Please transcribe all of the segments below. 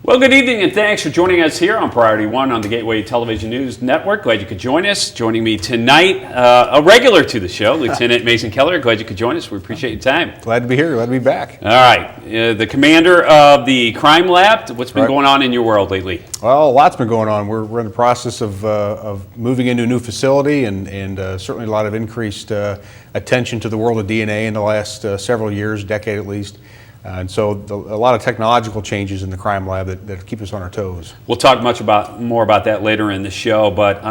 Well, good evening and thanks for joining us here on Priority One on the Gateway Television News Network. Glad you could join us. Joining me tonight, a regular to the show, Lieutenant Mason Keller. Glad you could join us. We appreciate your time. Glad to be here. Glad to be back. All right. The commander of the crime lab. What's been going on in your world lately? Well, a lot's been going on. We're in the process of moving into a new facility and certainly a lot of increased attention to the world of DNA in the last several years, decade at least. And so a lot of technological changes in the crime lab that keep us on our toes. We'll talk more about that later in the show, but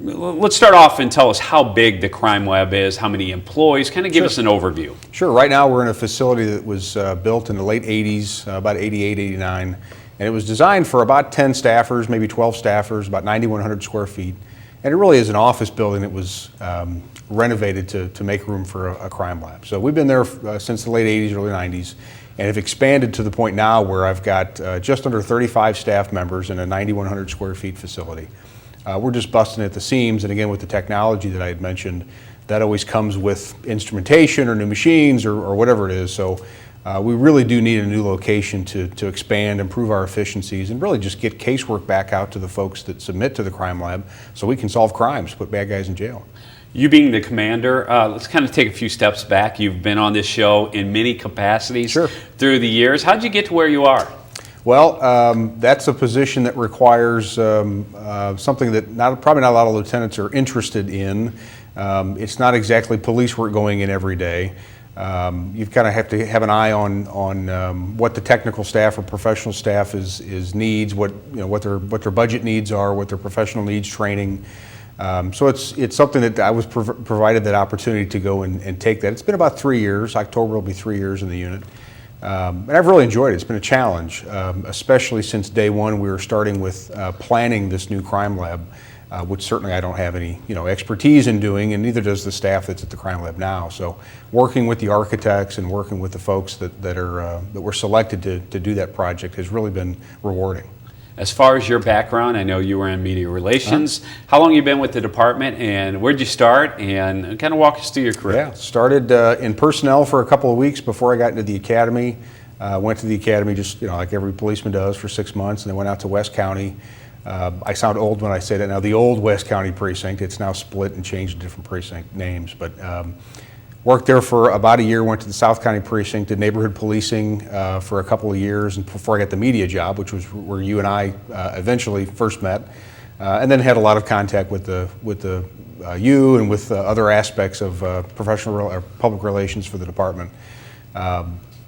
let's start off and tell us how big the crime lab is, how many employees, kind of give us an overview. Sure. Right now we're in a facility that was built in the late 80s, about 88, 89, and it was designed for about 10 staffers, maybe 12 staffers, about 9,100 square feet. And it really is an office building that was renovated to make room for a crime lab. So we've been there since the late 80s, early 90s, and have expanded to the point now where I've got just under 35 staff members in a 9,100 square feet facility. We're just busting at the seams, and again with the technology that I had mentioned, that always comes with instrumentation or new machines or whatever it is. So we really do need a new location to expand, improve our efficiencies, and really just get casework back out to the folks that submit to the crime lab so we can solve crimes, put bad guys in jail. You being the commander, let's kind of take a few steps back. You've been on this show in many capacities through the years. How did you get to where you are? Well, that's a position that requires something that probably not a lot of lieutenants are interested in. It's not exactly police work going in every day. You kind of have to have an eye on what the technical staff or professional staff needs, what their budget needs are, what their professional needs, training. So it's something that I was provided that opportunity to go and take that. It's been about 3 years. October will be 3 years in the unit. And I've really enjoyed it. It's been a challenge, especially since day one we were starting with planning this new crime lab, which certainly I don't have any expertise in doing, and neither does the staff that's at the crime lab now. So working with the architects and working with the folks that were selected to do that project has really been rewarding. As far as your background, I know you were in media relations. How long have you been with the department, and where'd you start? And kind of walk us through your career. Yeah, started in personnel for a couple of weeks before I got into the academy. Went to the academy just like every policeman does for 6 months, and then went out to West County. I sound old when I say that now. The old West County precinct, it's now split and changed to different precinct names, but worked there for about a year, went to the South County precinct, did neighborhood policing for a couple of years, and before I got the media job, which was where you and I eventually first met, and then had a lot of contact with you and with other aspects of professional or public relations for the department.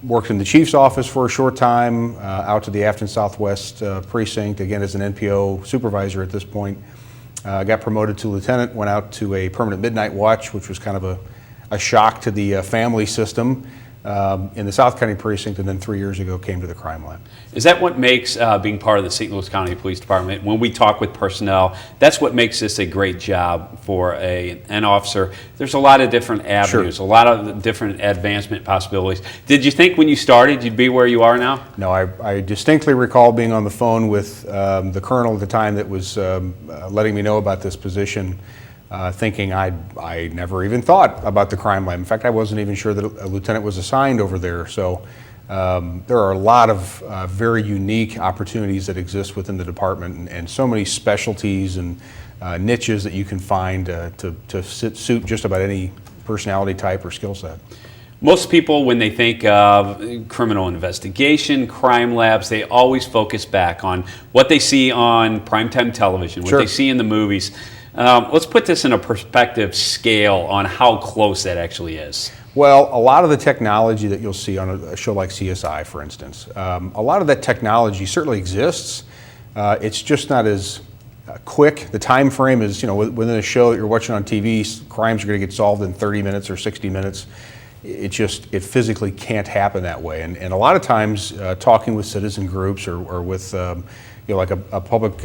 Worked in the chief's office for a short time, out to the Afton Southwest precinct, again as an NPO supervisor at this point. Got promoted to lieutenant, went out to a permanent midnight watch, which was kind of a shock to the family system in the South County precinct, and then 3 years ago came to the crime lab. Is that what makes being part of the St. Louis County Police Department, when we talk with personnel, that's what makes this a great job for an officer? There's a lot of different avenues, a lot of different advancement possibilities. Did you think when you started you'd be where you are now? No, I distinctly recall being on the phone with the colonel at the time that was letting me know about this position. Thinking I never even thought about the crime lab. In fact, I wasn't even sure that a lieutenant was assigned over there. So there are a lot of very unique opportunities that exist within the department, and so many specialties and niches that you can find to suit just about any personality type or skill set. Most people, when they think of criminal investigation, crime labs, they always focus back on what they see on primetime television, what they see in the movies. Let's put this in a perspective scale on how close that actually is. Well, a lot of the technology that you'll see on a show like CSI, for instance, a lot of that technology certainly exists. It's just not as quick. The time frame is, within a show that you're watching on TV, crimes are going to get solved in 30 minutes or 60 minutes. It physically can't happen that way. And a lot of times, talking with citizen groups or with, like a public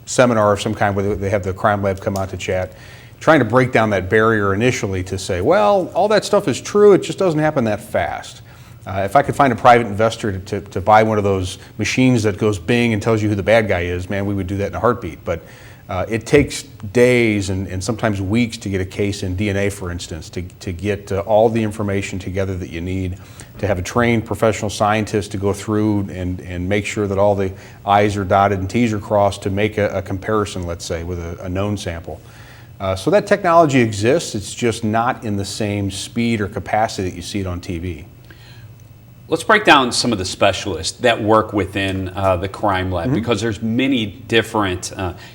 seminar of some kind where they have the crime lab come out to chat, trying to break down that barrier initially to say, well, all that stuff is true, it just doesn't happen that fast. If I could find a private investor to buy one of those machines that goes bing and tells you who the bad guy is, man, we would do that in a heartbeat. But It takes days and sometimes weeks to get a case in DNA, for instance, to get all the information together that you need, to have a trained professional scientist to go through and make sure that all the I's are dotted and T's are crossed to make a comparison, let's say, with a known sample. So that technology exists, it's just not in the same speed or capacity that you see it on TV. Let's break down some of the specialists that work within the crime lab, because there's many different,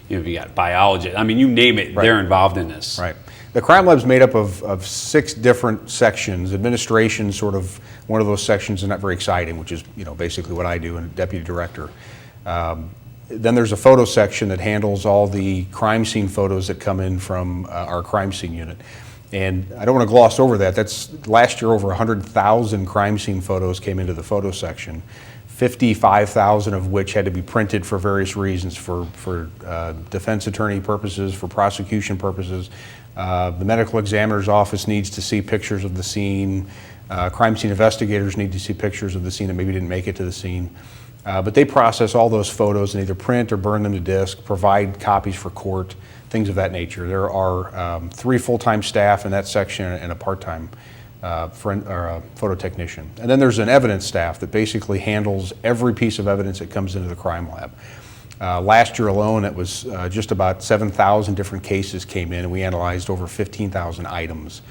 you got biologists, I mean, you name it, they're involved in this. Right. The crime lab is made up of 6 different sections. Administration, sort of one of those sections, is not very exciting, which is basically what I do, and deputy director. Then there's a photo section that handles all the crime scene photos that come in from our crime scene unit. And I don't want to gloss over that. That's last year over 100,000 crime scene photos came into the photo section, 55,000 of which had to be printed for various reasons, for defense attorney purposes, for prosecution purposes. The medical examiner's office needs to see pictures of the scene. Crime scene investigators need to see pictures of the scene that maybe didn't make it to the scene. But they process all those photos and either print or burn them to disk, provide copies for court, things of that nature. There are 3 full-time staff in that section and a part-time photo technician. And then there's an evidence staff that basically handles every piece of evidence that comes into the crime lab. Last year alone, it was just about 7,000 different cases came in, and we analyzed over 15,000 items.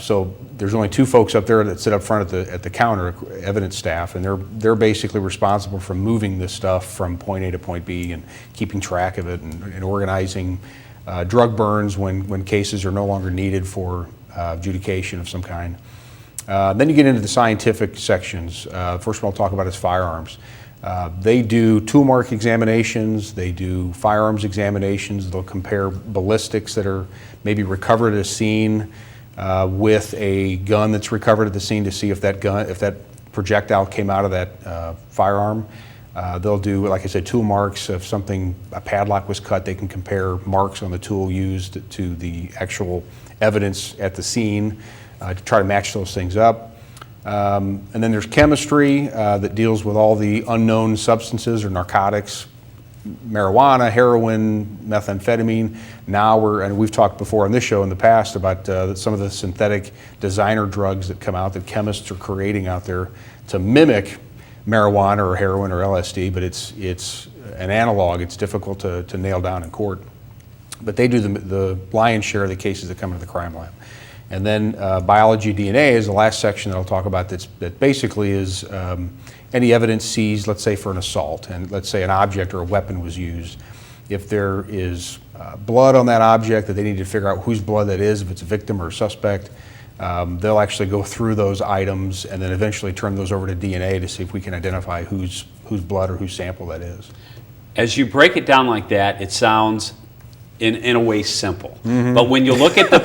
So there's only 2 folks up there that sit up front at the counter, evidence staff, and they're basically responsible for moving this stuff from point A to point B and keeping track of it and organizing drug burns when cases are no longer needed for adjudication of some kind. Then you get into the scientific sections. First one I'll talk about is firearms. They do tool mark examinations, they do firearms examinations, they'll compare ballistics that are maybe recovered at a scene with a gun that's recovered at the scene to see if that projectile came out of that firearm. They'll do, like I said, tool marks. If a padlock was cut, they can compare marks on the tool used to the actual evidence at the scene to try to match those things up. And then there's chemistry that deals with all the unknown substances or narcotics, marijuana, heroin, methamphetamine. Now and we've talked before on this show in the past about some of the synthetic designer drugs that come out that chemists are creating out there to mimic marijuana or heroin or LSD, but it's an analog. It's difficult to nail down in court. But they do the lion's share of the cases that come into the crime lab. And then biology DNA is the last section that I'll talk about that basically is any evidence seized, let's say for an assault, and let's say an object or a weapon was used. If there is blood on that object that they need to figure out whose blood that is, if it's a victim or a suspect, they'll actually go through those items and then eventually turn those over to DNA to see if we can identify whose blood or whose sample that is. As you break it down like that, it sounds in a way simple. But when you look at the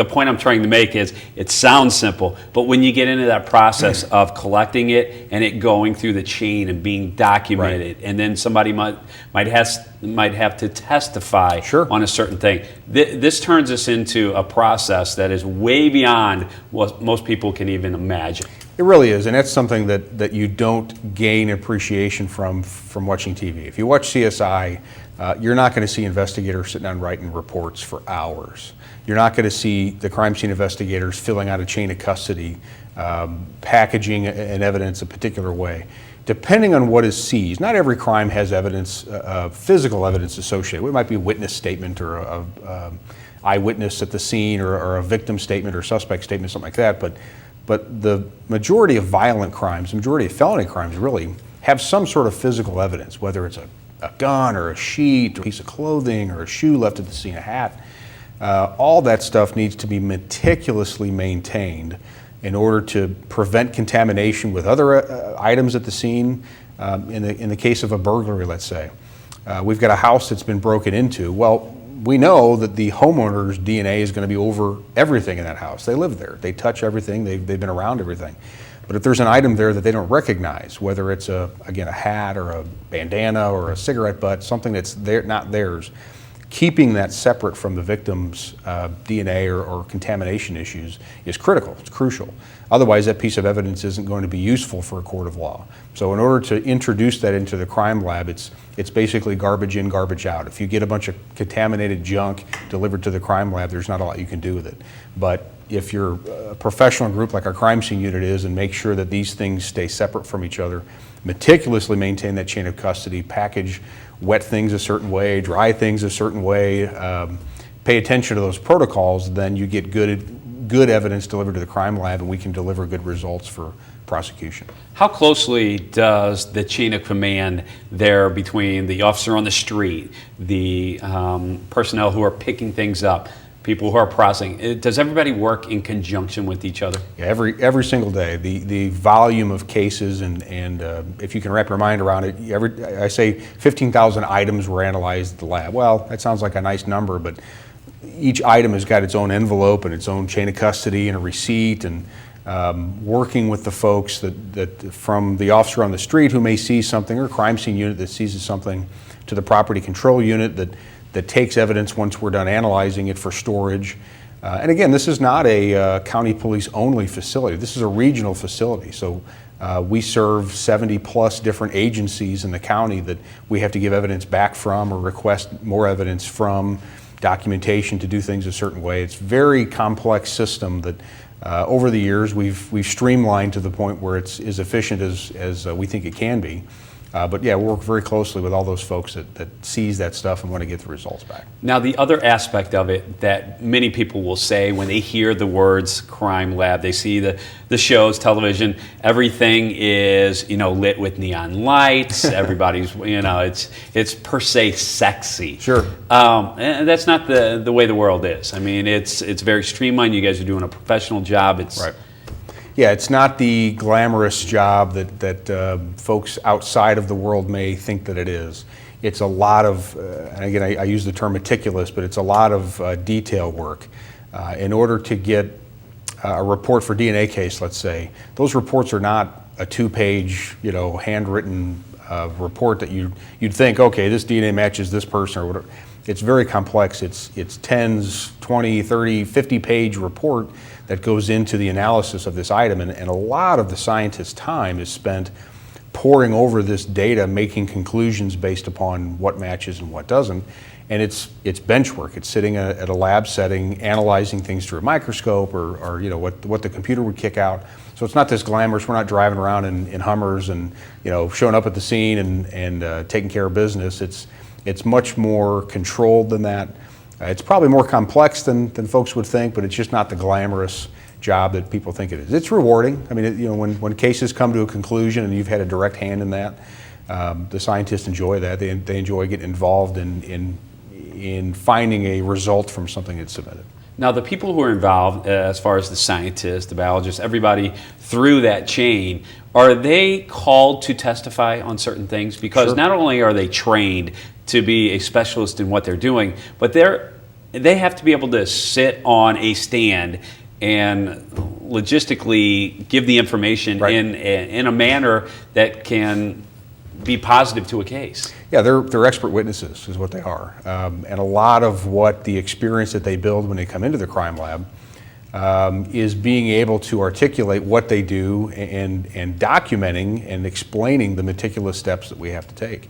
point I'm trying to make is it sounds simple, but when you get into that process of collecting it and it going through the chain and being documented, and then somebody might have to testify on a certain thing, this turns us into a process that is way beyond what most people can even imagine. It really is, and that's something that you don't gain appreciation from watching TV. If you watch CSI, you're not going to see investigators sitting down writing reports for hours. You're not going to see the crime scene investigators filling out a chain of custody, packaging an evidence a particular way. Depending on what is seized, not every crime has evidence, physical evidence associated. It might be a witness statement or a eyewitness at the scene or a victim statement or suspect statement, something like that. But the majority of violent crimes, the majority of felony crimes really have some sort of physical evidence, whether it's a gun or a sheet or a piece of clothing or a shoe left at the scene, a hat. All that stuff needs to be meticulously maintained in order to prevent contamination with other items at the scene. In the case of a burglary, let's say, we've got a house that's been broken into. Well, we know that the homeowner's DNA is going to be over everything in that house. They live there. They touch everything. They've been around everything. But if there's an item there that they don't recognize, whether it's a hat or a bandana or a cigarette butt, something that's not theirs, keeping that separate from the victim's DNA or contamination issues is critical. It's crucial. Otherwise, that piece of evidence isn't going to be useful for a court of law. So in order to introduce that into the crime lab, it's basically garbage in, garbage out. If you get a bunch of contaminated junk delivered to the crime lab, there's not a lot you can do with it. But if you're a professional group like our crime scene unit is, and make sure that these things stay separate from each other, meticulously maintain that chain of custody, package wet things a certain way, dry things a certain way, pay attention to those protocols, then you get good evidence delivered to the crime lab, and we can deliver good results for prosecution. How closely does the chain of command there between the officer on the street, the personnel who are picking things up, people who are processing, does everybody work in conjunction with each other? Yeah, every single day. The volume of cases, and if you can wrap your mind around it, I say 15,000 items were analyzed at the lab. Well, that sounds like a nice number, but each item has got its own envelope and its own chain of custody and a receipt, and working with the folks that from the officer on the street who may see something, or crime scene unit that sees something, to the property control unit that takes evidence once we're done analyzing it for storage. And again, this is not a county police only facility. This is a regional facility. So we serve 70 plus different agencies in the county that we have to give evidence back from or request more evidence from, documentation to do things a certain way. It's a very complex system that over the years we've streamlined to the point where it's as efficient as we think it can be. But yeah, we work very closely with all those folks that sees that stuff and want to get the results back. Now, the other aspect of it that many people will say when they hear the words crime lab, they see the shows, television, everything is, lit with neon lights. Everybody's, it's per se sexy. Sure. And that's not the way the world is. I mean, it's very streamlined. You guys are doing a professional job. It's right. Yeah, it's not the glamorous job that folks outside of the world may think that it is. It's a lot of, and again, I use the term meticulous, but it's a lot of detail work. In order to get a report for DNA case, let's say, those reports are not a 2-page, handwritten report that you'd think, okay, this DNA matches this person or whatever. It's very complex. It's 10s, 20, 30, 50-page report that goes into the analysis of this item, and a lot of the scientist's time is spent poring over this data, making conclusions based upon what matches and what doesn't. And it's bench work. It's sitting at a lab setting, analyzing things through a microscope or what the computer would kick out. So it's not this glamorous. We're not driving around in Hummers and showing up at the scene and taking care of business. It's much more controlled than that. It's probably more complex than folks would think, but it's just not the glamorous job that people think it is. It's rewarding. I mean, when cases come to a conclusion and you've had a direct hand in that, the scientists enjoy that. They enjoy getting involved in finding a result from something that's submitted. Now, the people who are involved, as far as the scientists, the biologists, everybody through that chain, are they called to testify on certain things? Because Sure. Not only are they trained to be a specialist in what they're doing, but they have to be able to sit on a stand and logistically give the information Right. in a manner that can be positive to a case. Yeah, they're expert witnesses is what they are. And a lot of what the experience that they build when they come into the crime lab is being able to articulate what they do and documenting and explaining the meticulous steps that we have to take,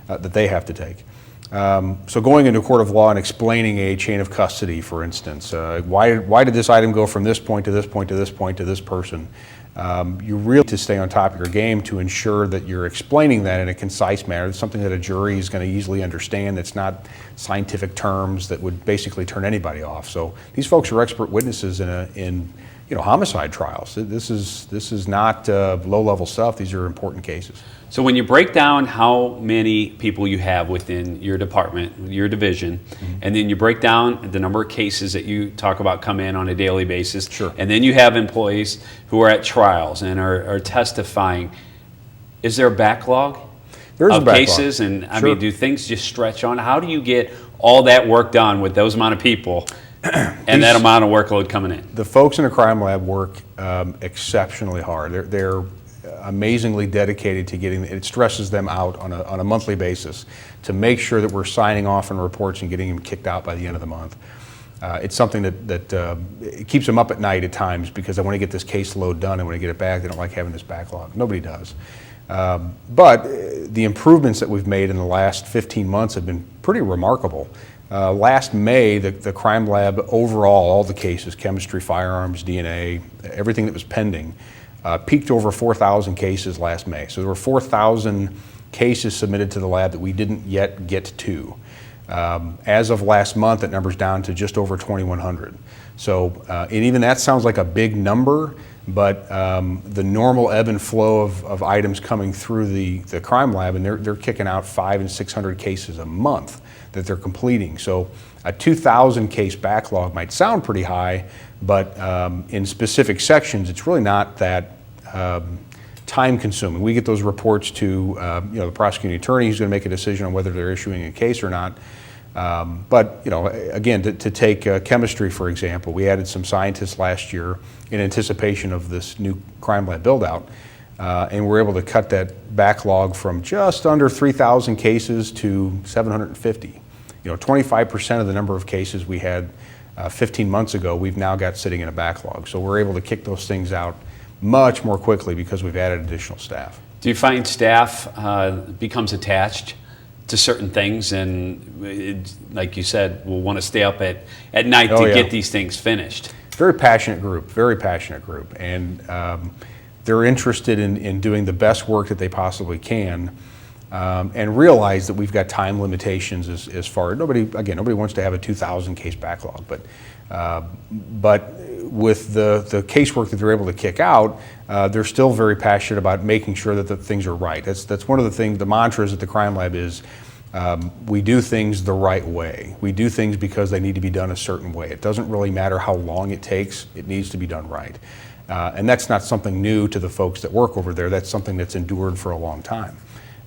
that they have to take. So going into a court of law and explaining a chain of custody, for instance, why did this item go from this point to this point to this point to this person? You really need to stay on top of your game to ensure that you're explaining that in a concise manner. It's something that a jury is going to easily understand. That's not scientific terms that would basically turn anybody off. So these folks are expert witnesses in homicide trials. This is not low-level stuff. These are important cases. So when you break down how many people you have within your department, your division, and then you break down the number of cases that you talk about come in on a daily basis, Sure. and then you have employees who are at trials and are testifying, is there a backlog There is of a backlog. cases? And I Sure. mean, do things just stretch on? How do you get all that work done with those amount of people and that amount of workload coming in? The folks in a crime lab work exceptionally hard. They're amazingly dedicated to getting, it stresses them out on a monthly basis to make sure that we're signing off on reports and getting them kicked out by the end of the month. It's something that it keeps them up at night at times because I want to get this caseload done and when I get it back, they don't like having this backlog. Nobody does. But the improvements that we've made in the last 15 months have been pretty remarkable. Last May, the crime lab overall, all the cases, chemistry, firearms, DNA, everything that was pending, peaked over 4,000 cases last May. So there were 4,000 cases submitted to the lab that we didn't yet get to. As of last month, that number's down to just over 2,100. So, and even that sounds like a big number, but the normal ebb and flow of items coming through the crime lab, and they're kicking out 500 and 600 cases a month that they're completing. So a 2,000 case backlog might sound pretty high, but in specific sections, it's really not that time consuming. We get those reports to the prosecuting attorney who's going to make a decision on whether they're issuing a case or not. But again, to take chemistry for example, we added some scientists last year in anticipation of this new crime lab build out, and we're able to cut that backlog from just under 3,000 cases to 750. 25% of the number of cases we had 15 months ago, we've now got sitting in a backlog. So we're able to kick those things out much more quickly because we've added additional staff. Do you find staff becomes attached to certain things and, like you said, will want to stay up at night to get these things finished? Very passionate group, and they're interested in doing the best work that they possibly can, and realize that we've got time limitations as far. Nobody wants to have a 2,000 case backlog, but with the casework that they're able to kick out, they're still very passionate about making sure that the things are right. That's one of the things, the mantras at the crime lab is, we do things the right way. We do things because they need to be done a certain way. It doesn't really matter how long it takes, it needs to be done right. And that's not something new to the folks that work over there, that's something that's endured for a long time.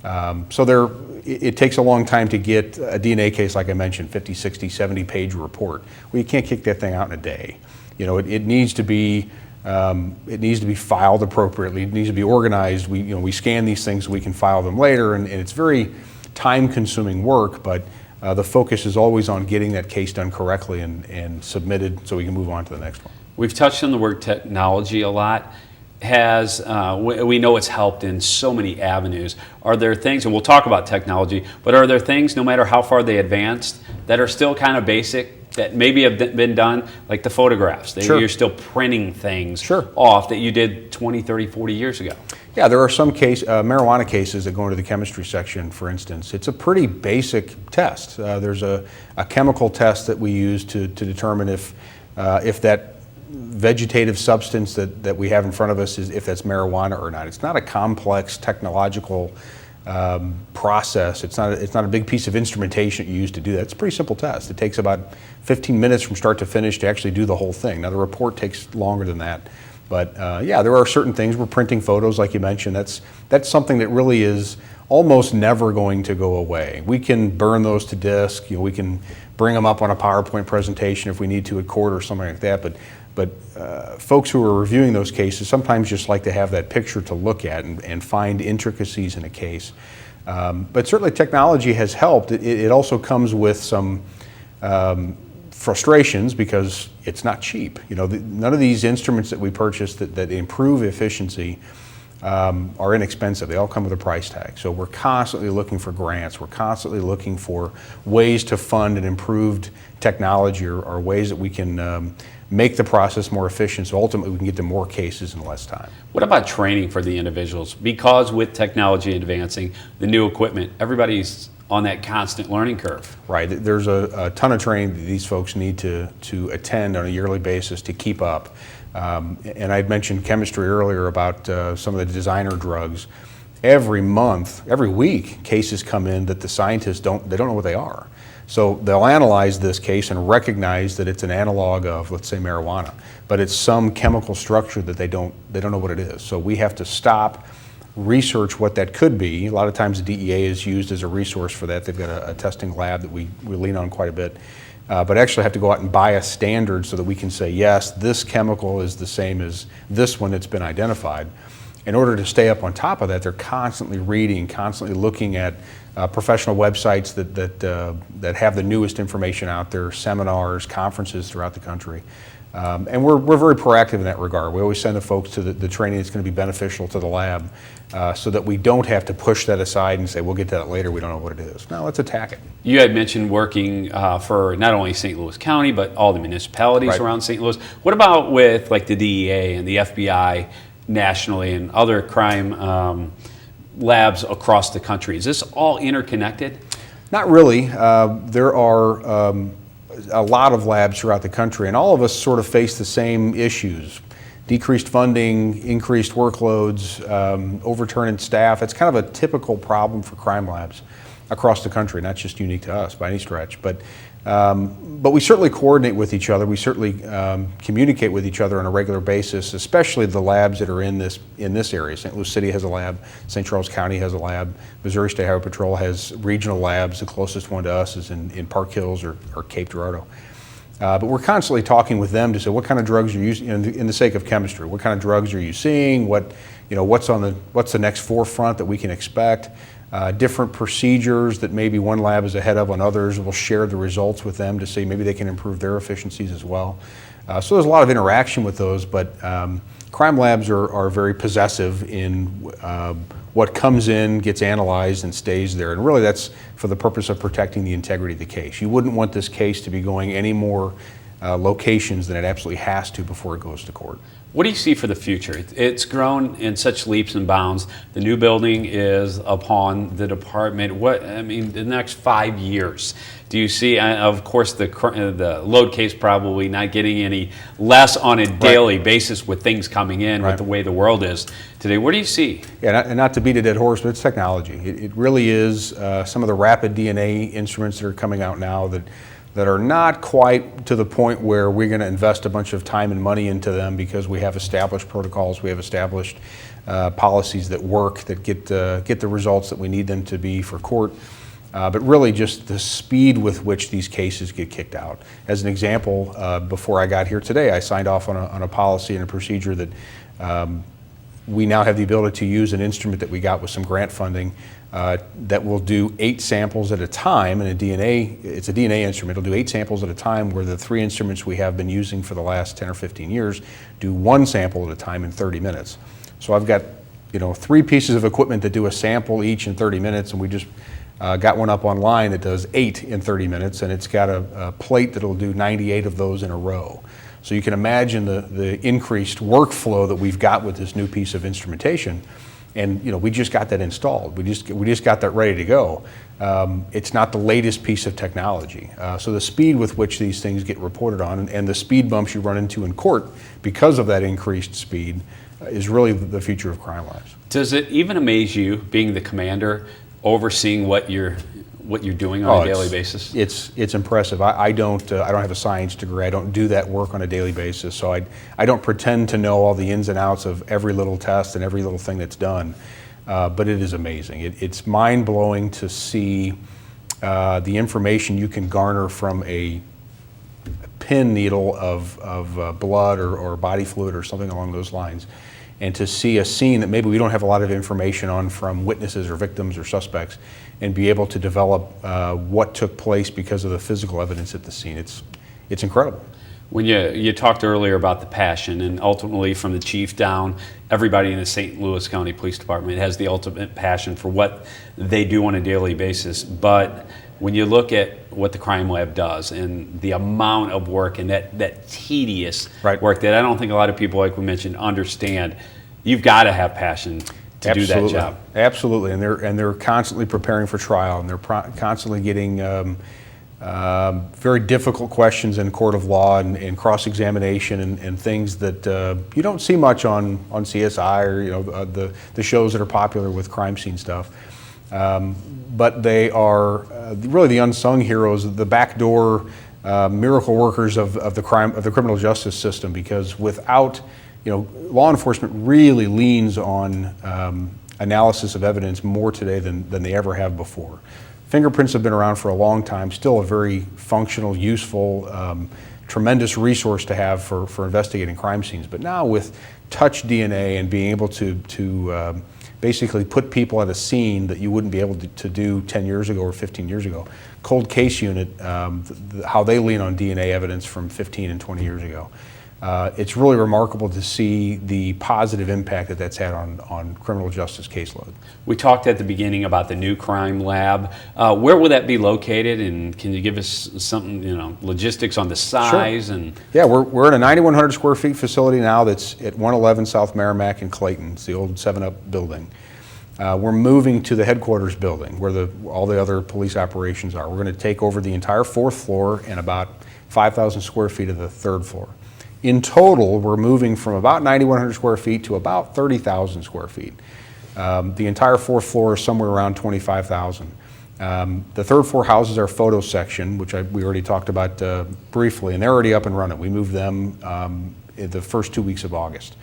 It takes a long time to get a DNA case, like I mentioned, 50, 60, 70 page report. Well, you can't kick that thing out in a day. It needs to be filed appropriately. It needs to be organized. We scan these things so we can file them later, and it's very time-consuming work. But the focus is always on getting that case done correctly and submitted so we can move on to the next one. We've touched on the word technology a lot. We know it's helped in so many avenues. Are there things, and we'll talk about technology, but are there things, no matter how far they advanced, that are still kind of basic, that maybe have been done, like the photographs? Sure. You're still printing things Sure. off that you did 20, 30, 40 years ago. Yeah, there are some marijuana cases that go into the chemistry section, for instance. It's a pretty basic test. There's a chemical test that we use to determine if that vegetative substance that we have in front of us if that's marijuana or not. It's not a complex technological process. It's not a big piece of instrumentation you use to do that. It's a pretty simple test. It takes about 15 minutes from start to finish to actually do the whole thing. Now the report takes longer than that, but yeah, there are certain things. We're printing photos, like you mentioned. That's something that really is almost never going to go away. We can burn those to disk. We can bring them up on a PowerPoint presentation if we need to at court or something like that. But folks who are reviewing those cases sometimes just like to have that picture to look at and find intricacies in a case. But certainly technology has helped. It also comes with some frustrations because it's not cheap. None of these instruments that we purchase that improve efficiency are inexpensive. They all come with a price tag. So we're constantly looking for grants. We're constantly looking for ways to fund an improved technology or ways that we can make the process more efficient so ultimately we can get to more cases in less time. What about training for the individuals? Because with technology advancing, the new equipment, everybody's on that constant learning curve. Right. There's a ton of training that these folks need to attend on a yearly basis to keep up. And I'd mentioned chemistry earlier about some of the designer drugs. Every month, every week, cases come in that the scientists don't know what they are. So they'll analyze this case and recognize that it's an analog of, let's say, marijuana, but it's some chemical structure that they don't know what it is. So we have to stop, research what that could be. A lot of times the DEA is used as a resource for that. They've got a testing lab that we lean on quite a bit. But actually have to go out and buy a standard so that we can say, yes, this chemical is the same as this one that's been identified. in order to stay up on top of that, they're constantly reading, constantly looking at professional websites that have the newest information out there, seminars, conferences throughout the country. And we're very proactive in that regard. We always send the folks to the training that's going to be beneficial to the lab so that we don't have to push that aside and say, we'll get to that later, we don't know what it is. No, let's attack it. You had mentioned working for not only St. Louis County, but all the municipalities around St. Louis. What about with like the DEA and the FBI nationally and other crime labs across the country? Is this all interconnected? Not really. There are a lot of labs throughout the country, and all of us sort of face the same issues. Decreased funding, increased workloads, overturning staff. It's kind of a typical problem for crime labs across the country, not just unique to us by any stretch. But we certainly coordinate with each other. We certainly communicate with each other on a regular basis, especially the labs that are in this area. St. Louis City has a lab, St. Charles County has a lab, Missouri State Highway Patrol has regional labs. The closest one to us is in Park Hills or Cape Girardeau. But we're constantly talking with them to say, what kind of drugs are you using, in the sake of chemistry, what kind of drugs are you seeing, what's the next forefront that we can expect. Different procedures that maybe one lab is ahead of on others. We'll share the results with them to see maybe they can improve their efficiencies as well. So there's a lot of interaction with those, but crime labs are very possessive in what comes in, gets analyzed, and stays there. And really that's for the purpose of protecting the integrity of the case. You wouldn't want this case to be going any more locations than it absolutely has to before it goes to court. What do you see for the future? It's grown in such leaps and bounds. The new building is upon the department. The next 5 years, do you see? Of course, the load case probably not getting any less on a daily basis with things coming in with the way the world is today. What do you see? Yeah, and not to beat a dead horse, but it's technology. It really is some of the rapid DNA instruments that are coming out now that are not quite to the point where we're going to invest a bunch of time and money into them because we have established protocols, we have established policies that work, that get the results that we need them to be for court. But really just the speed with which these cases get kicked out. As an example, before I got here today, I signed off on a policy and a procedure that we now have the ability to use an instrument that we got with some grant funding that will do 8 samples at a time, and it's a DNA instrument. It'll do 8 samples at a time, where the 3 instruments we have been using for the last 10 or 15 years do 1 sample at a time in 30 minutes. So I've got 3 pieces of equipment that do a sample each in 30 minutes, and we just got one up online that does 8 in 30 minutes, and it's got a plate that'll do 98 of those in a row. So you can imagine the increased workflow that we've got with this new piece of instrumentation. And we just got that installed. We just got that ready to go. It's not the latest piece of technology. So the speed with which these things get reported on and the speed bumps you run into in court because of that increased speed is really the future of crime labs. Does it even amaze you, being the commander, overseeing what you're doing on a daily basis? It's impressive. I don't have a science degree. I don't do that work on a daily basis, so I don't pretend to know all the ins and outs of every little test and every little thing that's done. But it is amazing. It's mind-blowing to see the information you can garner from a pin needle of blood or body fluid or something along those lines, and to see a scene that maybe we don't have a lot of information on from witnesses or victims or suspects, and be able to develop what took place because of the physical evidence at the scene. It's incredible. When you talked earlier about the passion, and ultimately from the chief down, everybody in the St. Louis County Police Department has the ultimate passion for what they do on a daily basis. But when you look at what the crime lab does and the amount of work and that tedious work that I don't think a lot of people, like we mentioned, understand, you've got to have passion to do that job. Absolutely, and they're constantly preparing for trial, and they're constantly getting very difficult questions in court of law and cross-examination and things that you don't see much on CSI or the shows that are popular with crime scene stuff. But they are really the unsung heroes, the backdoor miracle workers of the criminal justice system, because without law enforcement really leans on analysis of evidence more today than they ever have before. Fingerprints have been around for a long time, still a very functional, useful, tremendous resource to have for investigating crime scenes. But now with touch DNA and being able to basically put people at a scene that you wouldn't be able to do 10 years ago or 15 years ago. Cold case unit, how they lean on DNA evidence from 15 and 20 years ago. It's really remarkable to see the positive impact that that's had on criminal justice caseload. We talked at the beginning about the new crime lab. Where will that be located, and can you give us something, logistics on the size? Sure. And yeah, we're in a 9,100 square feet facility now that's at 111 South Merrimack in Clayton. It's the old 7-Up building. We're moving to the headquarters building where all the other police operations are. We're going to take over the entire 4th floor and about 5,000 square feet of the 3rd floor. In total, we're moving from about 9,100 square feet to about 30,000 square feet. The entire 4th floor is somewhere around 25,000. The 3rd floor houses our photo section, which we already talked about briefly, and they're already up and running. We moved them in the first 2 weeks of August.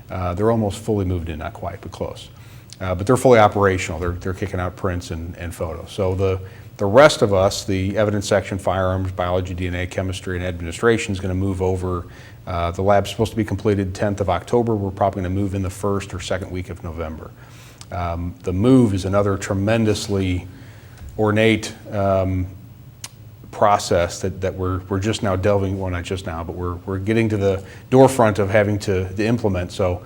They're almost fully moved in, not quite, but close. But they're fully operational. They're kicking out prints and photos. So the rest of us, the evidence section, firearms, biology, DNA, chemistry, and administration is going to move over. The lab's supposed to be completed 10th of October. We're probably going to move in the 1st or 2nd week of November. The move is another tremendously ornate process that we're just now delving, well, not just now, but we're getting to the doorfront of having to implement. So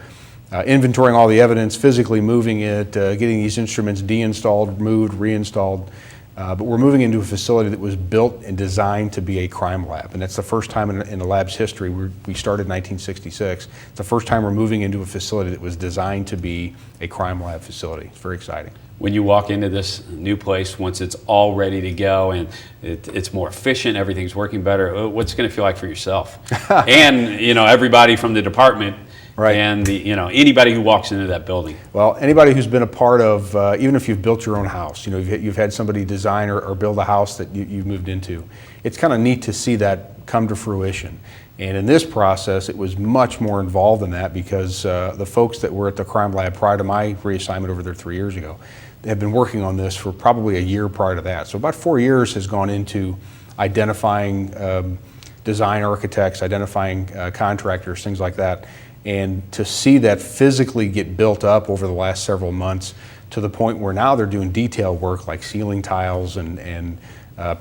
inventorying all the evidence, physically moving it, getting these instruments deinstalled, moved, reinstalled. But we're moving into a facility that was built and designed to be a crime lab. And that's the first time in the lab's history. We started in 1966. It's the first time we're moving into a facility that was designed to be a crime lab facility. It's very exciting. When you walk into this new place, once it's all ready to go and it's more efficient, everything's working better, what's it going to feel like for yourself? And, everybody from the department. Right. And anybody who walks into that building. Well, anybody who's been a part of, even if you've built your own house, you've had somebody design or build a house that you've moved into. It's kind of neat to see that come to fruition. And in this process, it was much more involved than that because the folks that were at the crime lab prior to my reassignment over there 3 years ago, they have been working on this for probably a year prior to that. So about 4 years has gone into identifying design architects, identifying contractors, things like that. And to see that physically get built up over the last several months to the point where now they're doing detail work like ceiling tiles and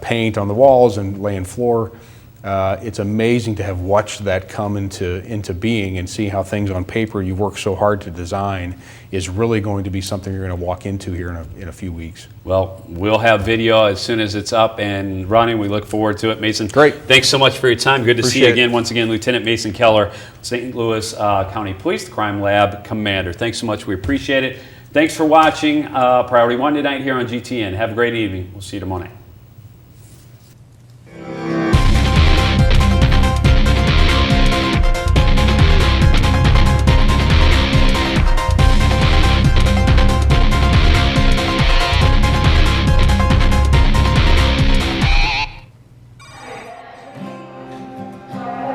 paint on the walls and laying floor, it's amazing to have watched that come into being and see how things on paper you work so hard to design is really going to be something you're going to walk into here in a few weeks. Well, we'll have video as soon as it's up and running. We look forward to it. Mason, great. Thanks so much for your time. Good to see you again. It. Once again, Lieutenant Mason Keller, St. Louis County Police Crime Lab Commander. Thanks so much. We appreciate it. Thanks for watching Priority One tonight here on GTN. Have a great evening. We'll see you tomorrow night.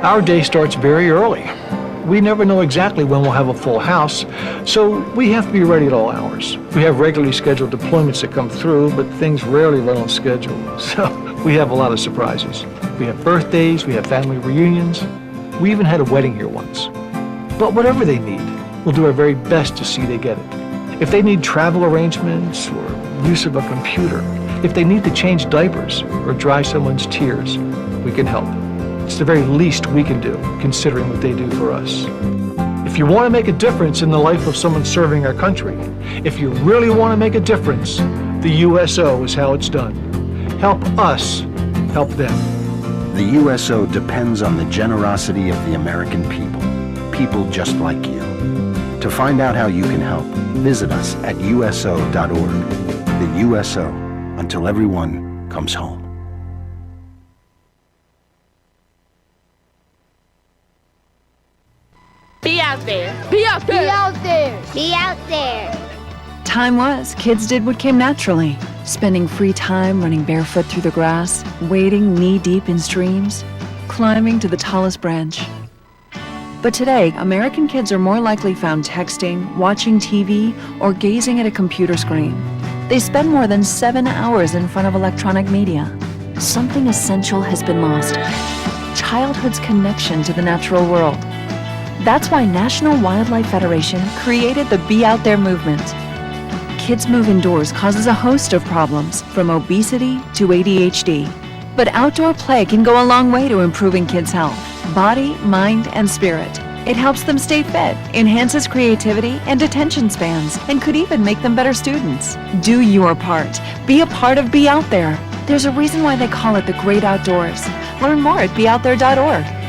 Our day starts very early. We never know exactly when we'll have a full house, so we have to be ready at all hours. We have regularly scheduled deployments that come through, but things rarely run on schedule, so we have a lot of surprises. We have birthdays, we have family reunions. We even had a wedding here once. But whatever they need, we'll do our very best to see they get it. If they need travel arrangements or use of a computer, if they need to change diapers or dry someone's tears, we can help. It's the very least we can do, considering what they do for us. If you want to make a difference in the life of someone serving our country, if you really want to make a difference, the USO is how it's done. Help us help them. The USO depends on the generosity of the American people, people just like you. To find out how you can help, visit us at uso.org. The USO, until everyone comes home. Be out there. Be out there. Be out there. Be out there. Time was, kids did what came naturally, spending free time running barefoot through the grass, wading knee-deep in streams, climbing to the tallest branch. But today, American kids are more likely found texting, watching TV, or gazing at a computer screen. They spend more than 7 hours in front of electronic media. Something essential has been lost. childhood's connection to the natural world. That's why National Wildlife Federation created the Be Out There movement. Kids move indoors causes a host of problems, from obesity to ADHD. But outdoor play can go a long way to improving kids' health, body, mind, and spirit. It helps them stay fit, enhances creativity and attention spans, and could even make them better students. Do your part. Be a part of Be Out There. There's a reason why they call it the great outdoors. Learn more at beouthere.org.